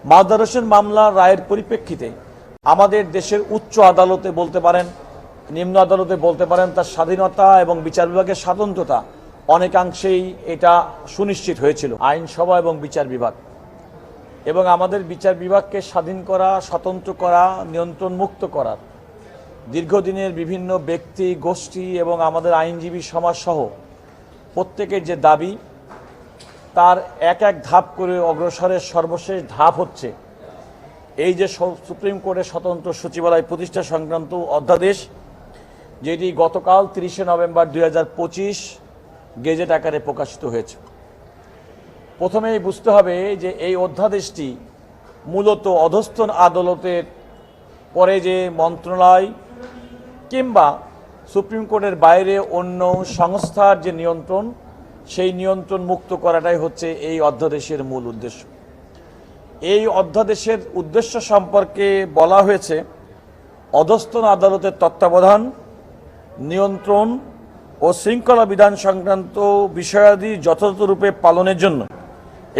মাহদার হোসেন মামলার রায়ের পরিপ্রেক্ষিতে আমাদের দেশের উচ্চ আদালতে বলতে পারেন, নিম্ন আদালতে বলতে পারেন, তার স্বাধীনতা এবং বিচার বিভাগের স্বাতন্ত্র্যতা অনেকাংশেই এটা সুনিশ্চিত হয়েছিল। আইনসভা এবং বিচার বিভাগ এবং আমাদের বিচার বিভাগকে স্বাধীন করা, স্বতন্ত্র করা, নিয়ন্ত্রণ মুক্ত করার দীর্ঘদিনের বিভিন্ন ব্যক্তি, গোষ্ঠী এবং আমাদের আইনজীবী সমাজসহ প্রত্যেকের যে দাবি, তার এক এক ধাপ করে অগ্রসরের সর্বশেষ ধাপ হচ্ছে এই যে সুপ্রিম কোর্টের স্বতন্ত্র সচিবালয় প্রতিষ্ঠা সংক্রান্ত অধ্যাদেশ, যেটি গতকাল 30শে নভেম্বর 2025 গেজেট আকারে প্রকাশিত হয়েছে। প্রথমেই বুঝতে হবে যে এই অধ্যাদেশটি মূলত অধস্তন আদালতের পরে যে মন্ত্রণালয় কিংবা সুপ্রিম কোর্টের বাইরে অন্য সংস্থার যে নিয়ন্ত্রণ, সেই নিয়ন্ত্রণ মুক্ত করাটাই হচ্ছে এই অধ্যাদেশের মূল উদ্দেশ্য। এই অধ্যাদেশের উদ্দেশ্য সম্পর্কে বলা হয়েছে, অধস্তন আদালতের তত্ত্বাবধান, নিয়ন্ত্রণ ও শৃঙ্খলা বিধান সংক্রান্ত বিষয়াদি যথাযথরূপে পালনের জন্য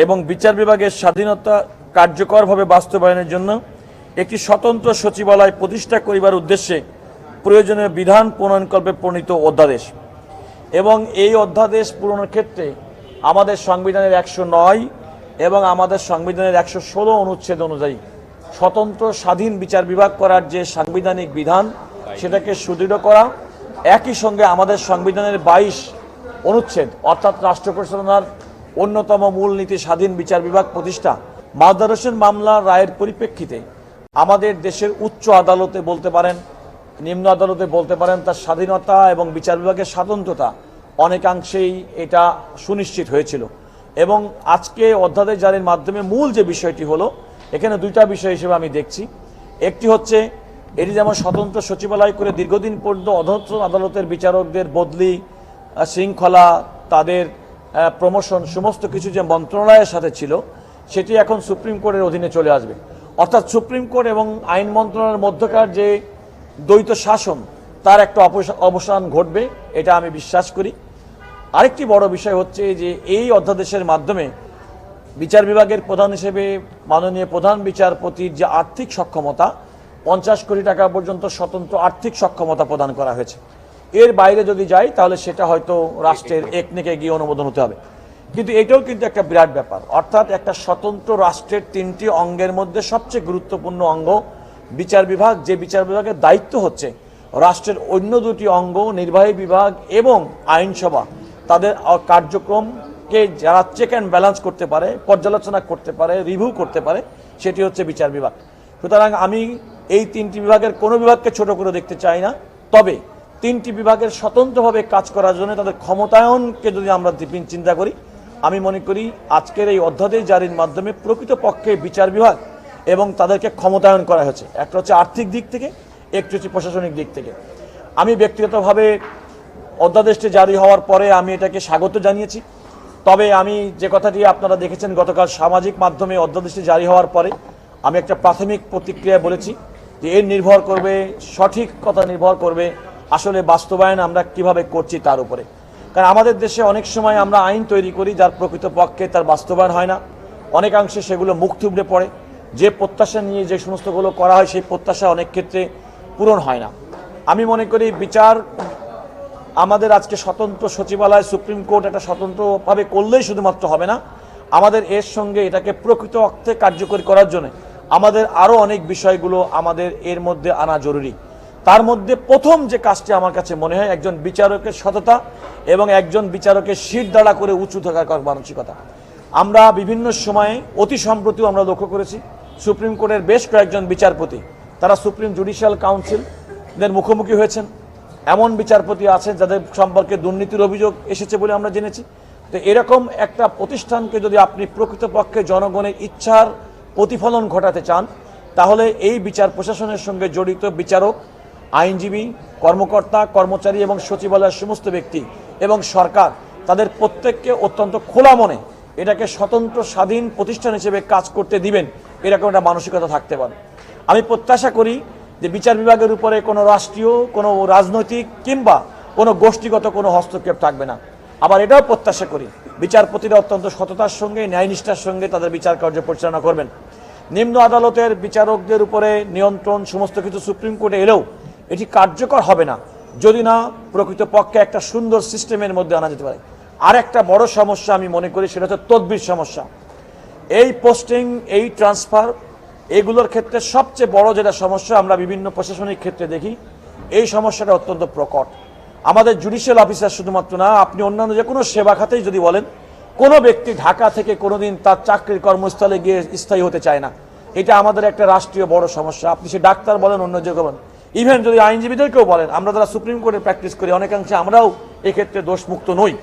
এবং বিচার বিভাগের স্বাধীনতা কার্যকরভাবে বাস্তবায়নের জন্য একটি স্বতন্ত্র সচিবালয় প্রতিষ্ঠা করিবার উদ্দেশ্যে প্রয়োজনীয় বিধান প্রণয়নকল্পে প্রণীত অধ্যাদেশ। এবং এই অধ্যাদেশ পূরণের ক্ষেত্রে আমাদের সংবিধানের 109 এবং আমাদের সংবিধানের 116 অনুচ্ছেদ অনুযায়ী স্বতন্ত্র স্বাধীন বিচার বিভাগ করার যে সাংবিধানিক বিধান, সেটাকে সুদৃঢ় করা, একই সঙ্গে আমাদের সংবিধানের 22 অনুচ্ছেদ অর্থাৎ রাষ্ট্র পরিচালনার অন্যতম মূলনীতি স্বাধীন বিচার বিভাগ প্রতিষ্ঠা। মাহদার হোসেন মামলার রায়ের পরিপ্রেক্ষিতে আমাদের দেশের উচ্চ আদালতে বলতে পারেন, নিম্ন আদালতে বলতে পারেন, তার স্বাধীনতা এবং বিচার বিভাগের স্বাতন্ত্র্যতা অনেকাংশেই এটা সুনিশ্চিত হয়েছিল। এবং আজকে অধ্যাদেশ জারির মাধ্যমে মূল যে বিষয়টি হলো, এখানে দুইটা বিষয় হিসেবে আমি দেখছি। একটি হচ্ছে, এটি যেমন স্বতন্ত্র সচিবালয় করে দীর্ঘদিন পর্যন্ত অধস্তন আদালতের বিচারকদের বদলি, শৃঙ্খলা, তাদের প্রমোশন সমস্ত কিছু যে মন্ত্রণালয়ের সাথে ছিল, সেটি এখন সুপ্রিম কোর্টের অধীনে চলে আসবে। অর্থাৎ সুপ্রিম কোর্ট এবং আইন মন্ত্রণালয়ের মধ্যকার যে দ্বৈত শাসন, তার একটা অবসান ঘটবে, এটা আমি বিশ্বাস করি। আরেকটি বড় বিষয় হচ্ছে যে এই অধ্যাদেশের মাধ্যমে বিচার বিভাগের প্রধান হিসেবে মাননীয় প্রধান বিচারপতির যে আর্থিক সক্ষমতা, 50 কোটি টাকা পর্যন্ত স্বতন্ত্র আর্থিক সক্ষমতা প্রদান করা হয়েছে। এর বাইরে যদি যাই তাহলে সেটা হয়তো রাষ্ট্রের একনেকে গিয়ে অনুমোদন হতে হবে। কিন্তু এটাও কিন্তু একটা বিরাট ব্যাপার। অর্থাৎ একটা স্বতন্ত্র রাষ্ট্রের 3টি অঙ্গের মধ্যে সবচেয়ে গুরুত্বপূর্ণ অঙ্গ বিচার বিভাগ, যে বিচার বিভাগের দায়িত্ব হচ্ছে রাষ্ট্রের অন্য দুটি অঙ্গ নির্বাহী বিভাগ এবং আইনসভা, তাদের কার্যক্রমকে যারা চেক অ্যান্ড ব্যালেন্স করতে পারে, পর্যালোচনা করতে পারে, রিভিউ করতে পারে, সেটি হচ্ছে বিচার বিভাগ। সুতরাং আমি এই 3টি বিভাগের কোনো বিভাগকে ছোট করে দেখতে চাই না। তবে 3টি বিভাগের স্বতন্ত্রভাবে কাজ করার জন্য তাদের ক্ষমতায়নকে যদি আমরা চিন্তা করি, আমি মনে করি আজকের এই অধ্যাদেশ জারির মাধ্যমে প্রকৃতপক্ষে বিচার বিভাগ এবং তাদেরকে ক্ষমতায়ন করা হয়েছে। একটা হচ্ছে আর্থিক দিক থেকে, একটি হচ্ছে প্রশাসনিক দিক থেকে। আমি ব্যক্তিগতভাবে অধ্যাদেশটি জারি হওয়ার পরে আমি এটাকে স্বাগত জানিয়েছি। তবে আমি যে কথাটি আপনারা দেখেছেন গতকাল সামাজিক মাধ্যমে, অধ্যাদেশটি জারি হওয়ার পরে আমি একটা প্রাথমিক প্রতিক্রিয়া বলেছি যে এর নির্ভর করবে, সঠিকতা নির্ভর করবে আসলে বাস্তবায়ন আমরা কিভাবে করছি তার উপরে। কারণ আমাদের দেশে অনেক সময় আমরা আইন তৈরি করি যার প্রকৃতপক্ষে তার বাস্তবায়ন হয় না, অনেকাংশে সেগুলো মুখ থুবড়ে পড়ে। যে প্রত্যাশা নিয়ে যে সমস্তগুলো করা হয়, সেই প্রত্যাশা অনেক ক্ষেত্রে পূরণ হয় না। আমি মনে করি বিচার আমাদের আজকে স্বতন্ত্র সচিবালয়, সুপ্রিম কোর্ট এটা স্বতন্ত্রভাবে করলেই শুধুমাত্র হবে না, আমাদের এর সঙ্গে এটাকে প্রকৃত অর্থে কার্যকরী করার জন্য আমাদের আরও অনেক বিষয়গুলো আমাদের এর মধ্যে আনা জরুরি। তার মধ্যে প্রথম যে কাজটি আমার কাছে মনে হয়, একজন বিচারকের সততা এবং একজন বিচারকের শির দাঁড়া করে উঁচু থাকার মানসিকতা। আমরা বিভিন্ন সময়ে অতি সম্প্রতিও আমরা লক্ষ্য করেছি সুপ্রিম কোর্টের বেশ কয়েকজন বিচারপতি তারা সুপ্রিম জুডিশিয়াল কাউন্সিলের মুখোমুখি হয়েছেন। এমন বিচারপতি আছেন যাদের সম্পর্কে দুর্নীতির অভিযোগ এসেছে বলে আমরা জেনেছি। তো এরকম একটা প্রতিষ্ঠানকে যদি আপনি প্রকৃতপক্ষে জনগণের ইচ্ছার প্রতিফলন ঘটাতে চান, তাহলে এই বিচার প্রশাসনের সঙ্গে জড়িত বিচারক, আইনজীবী, কর্মকর্তা, কর্মচারী এবং সচিবালয়ের সমস্ত ব্যক্তি এবং সরকার, তাদের প্রত্যেককে অত্যন্ত খোলা মনে এটাকে স্বতন্ত্র স্বাধীন প্রতিষ্ঠান হিসেবে কাজ করতে দিবেন, এরকম একটা মানসিকতা থাকতে পারে। আমি প্রত্যাশা করি যে বিচার বিভাগের উপরে কোনো রাষ্ট্রীয়, কোনো রাজনৈতিক কিংবা কোনো গোষ্ঠীগত কোনো হস্তক্ষেপ থাকবে না। আবার এটাও প্রত্যাশা করি বিচারপতিরা অত্যন্ত সততার সঙ্গে, ন্যায়নিষ্ঠার সঙ্গে তাদের বিচার কার্য পরিচালনা করবেন। নিম্ন আদালতের বিচারকদের উপরে নিয়ন্ত্রণ সমস্ত কিছু সুপ্রিম কোর্টে এলেও এটি কার্যকর হবে না যদি না প্রকৃতপক্ষে একটা সুন্দর সিস্টেমের মধ্যে আনা যেতে পারে। আর একটা বড় সমস্যা আমি মনে করি সেটা হচ্ছে তদবির সমস্যা। এই পোস্টিং, এই ট্রান্সফার, এগুলোর ক্ষেত্রে সবচেয়ে বড় যেটা সমস্যা আমরা বিভিন্ন প্রশাসনিক ক্ষেত্রে দেখি, এই সমস্যাটা অত্যন্ত প্রকট। আমাদের জুডিশিয়াল অফিসার শুধুমাত্র না, আপনি অন্যান্য যে কোনো সেবা খাতেই যদি বলেন, কোনো ব্যক্তি ঢাকা থেকে কোনোদিন তার চাকরির কর্মস্থলে গিয়ে স্থায়ী হতে চায় না। এটা আমাদের একটা রাষ্ট্রীয় বড় সমস্যা। আপনি সে ডাক্তার বলেন, অন্য যে বলেন, ইভেন যদি আইনজীবীদেরকেও বলেন, আমরা যারা সুপ্রিম কোর্টে প্র্যাকটিস করি অনেকাংশে আমরাও এক্ষেত্রে দোষমুক্ত নই।